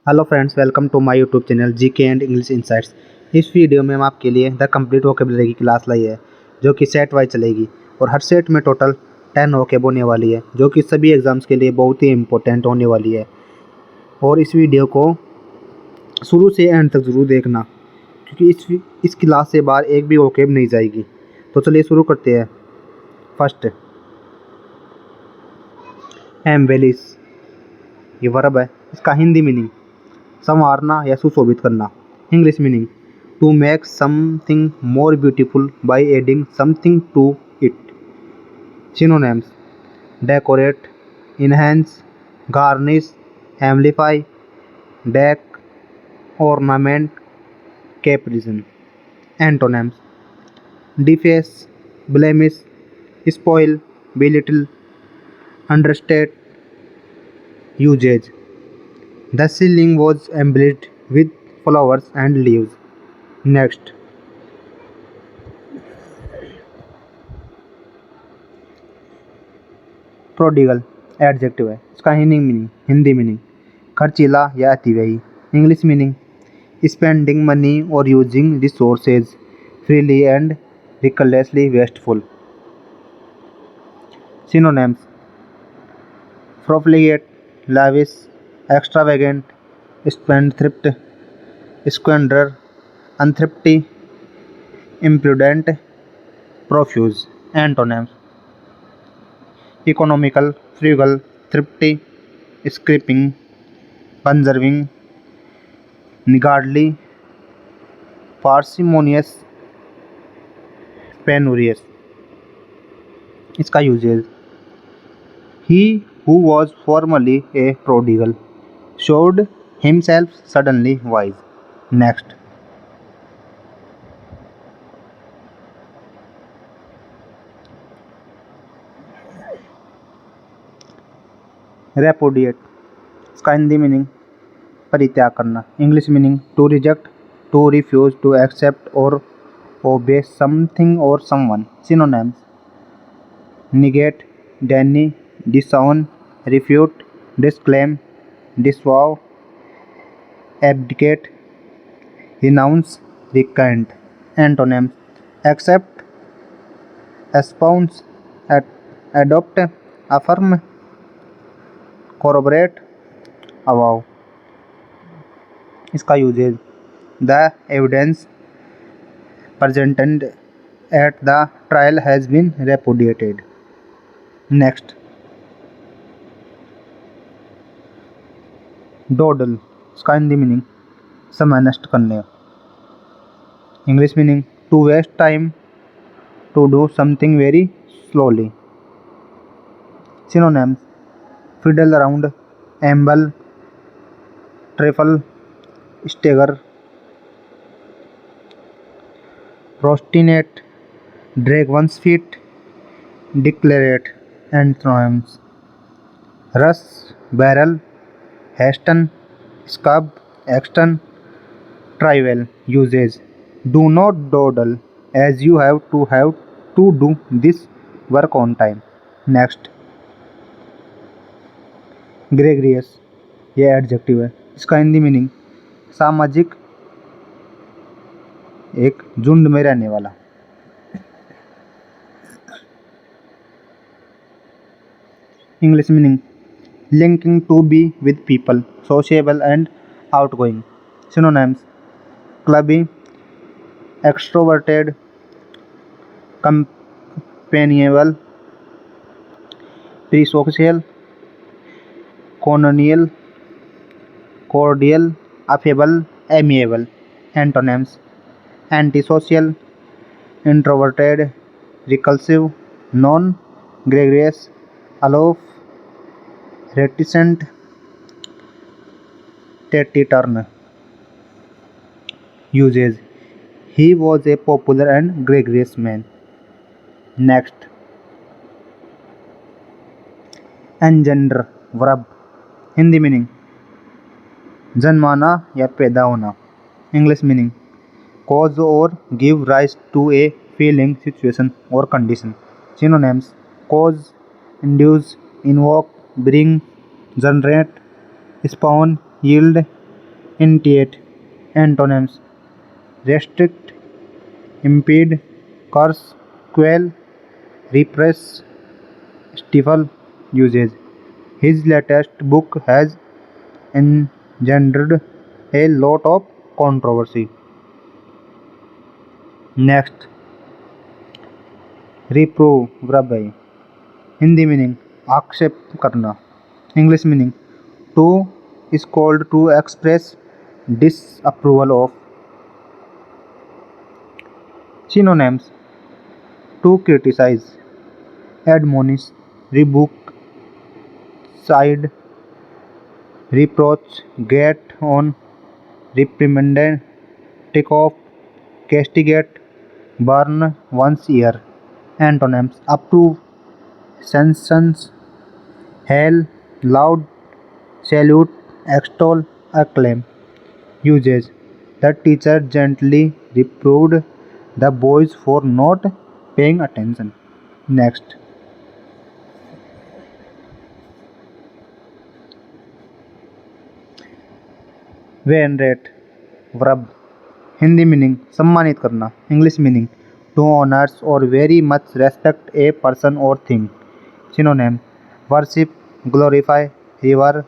Hello friends, welcome to my YouTube channel GK and English insights. इस video में हम आपके लिए द कंप्लीट वोकेबलरी की क्लास लाई है, जो कि सेट वाइज चलेगी और हर सेट में टोटल 10 वोकेब होने वाली है, जो कि सभी एग्जाम्स के लिए बहुत ही इंपॉर्टेंट होने वाली है। और इस वीडियो को शुरू से एंड तक ज़रूर देखना, क्योंकि इस क्लास से बाहर एक भी वोकेब नहीं जाएगी। तो चलिए शुरू करते हैं। फर्स्ट, एम्बेलिश, ये वर्ब है। इसका हिंदी मीनिंग संवारना या सुशोभित करना। English meaning to make something more beautiful by adding something to it. Synonyms decorate, enhance, garnish, amplify, deck, ornament, capricious. Antonyms deface, blemish, spoil, belittle, understate. Usage the ceiling was embellished with flowers and leaves. Next, prodigal, adjective है। इसका Hindi meaning खर्चीला या अतिव्ययी। English meaning spending money और using resources freely and recklessly wasteful. Synonyms profligate, lavish, extravagant, spendthrift, squanderer, unthrifty, imprudent, profuse. Antonyms economical, frugal, thrifty, scraping, conserving, niggardly, parsimonious, penurious. इसका usage he who was formerly a prodigal showed himself suddenly wise. Next, repudiate, इसका Hindi meaning परित्याग करना। English meaning to reject, to refuse, to accept or obey something or someone. Synonyms negate, deny, disown, refute, disclaim, disavow, abdicate, renounce, recant. Antonyms accept, espouse, adopt, affirm, corroborate, avow. इसका uses the evidence presented at the trial has been repudiated. Next, dawdle, इसका Hindi meaning समय नष्ट करने। English meaning to waste time, to do something very slowly. Synonyms fiddle around, amble, trifle, stagger, procrastinate, drag one's feet, declarate. Antonyms rush, barrel, hasten, scub, extern, trivial. Usage do not dawdle, as you have to do this work on time. Next, gregarious, ये adjective है। इसका Hindi meaning सामाजिक, एक झुंड में रहने वाला। English meaning linking to be with people, sociable and outgoing. Synonyms clubby, extroverted, companionable, prosocial, colonial, cordial, affable, amiable. Antonyms antisocial, introverted, repulsive, non-gregarious, aloof, reticent, taciturn. Usage he was a popular and gregarious man. Next, engender, verb, Hindi meaning जन्माना या पैदा होना। English meaning cause or give rise to a feeling, situation or condition. Synonyms cause, induce, invoke, bring, generate, spawn, yield, initiate. Antonyms: restrict, impede, curse, quell, repress, stifle. Usage: his latest book has engendered a lot of controversy. Next, reprove verb है. Hindi meaning आक्षेप करना. English meaning to is called to express disapproval of. Synonyms: to criticize, admonish, rebuke, chide, reproach, get on, reprimand, take off, castigate, burn one's ear. Antonyms: approve, censure, hail, laud, salute, extol, acclaim. Usage: the teacher gently reproved the boys for not paying attention. Next, venerate verb. Hindi meaning सम्मानित करना. English meaning to honours or very much respect a person or thing. Synonym: worship, glorify, revere,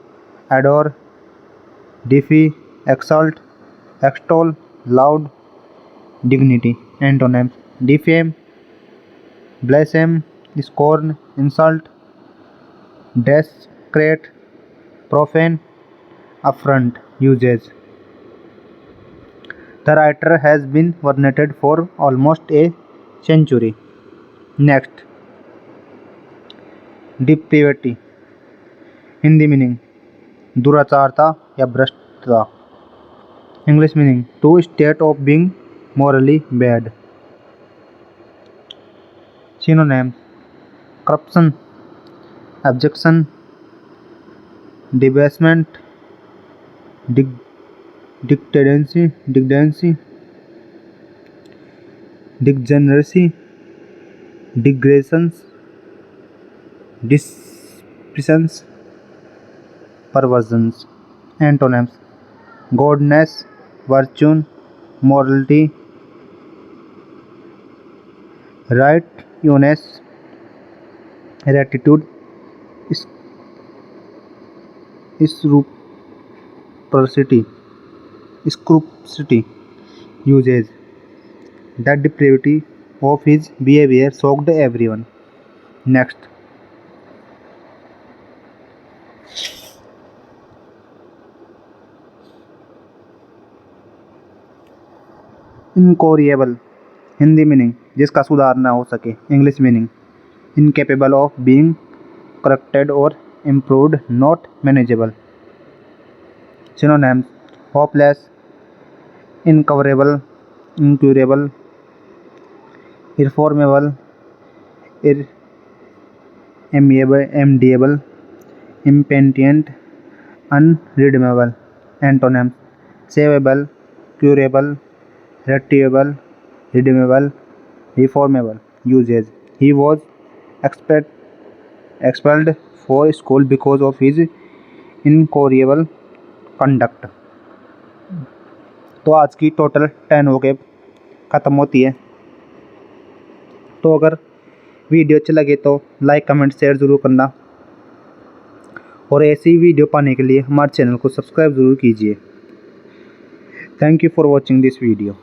adore, deify, exalt, extol, laud, dignity. Antonyms: defame, blaspheme, scorn, insult, desecrate, profane, affront. Usage: the writer has been venerated for almost a century. Next, depravity. Hindi meaning दुराचारता या भ्रष्टता. English meaning to state of being morally bad. Synonyms: corruption, abjection, debasement, degeneracy, degradation, disprehensions, perversions. Antonyms: godness, virtue, morality, righteousness, rectitude, scrupulosity. Usage: the depravity of his behavior shocked everyone. Next, incorrigible. Hindi meaning जिसका सुधार न हो सके. English meaning incapable of being corrected or improved, not manageable. Synonyms: hopeless, incurable, incurable, irreformable, irremediable, impenitent, unredeemable. Antonyms: savable, curable, rectifiable, redeemable, reformable. Usage: he was expelled for school because of his incorrigible conduct. तो आज की total 10 हो के ख़त्म होती है. तो अगर वीडियो अच्छी लगे तो लाइक, कमेंट, शेयर ज़रूर करना और ऐसी वीडियो पाने के लिए हमारे चैनल को सब्सक्राइब ज़रूर कीजिए. Thank you for watching this video.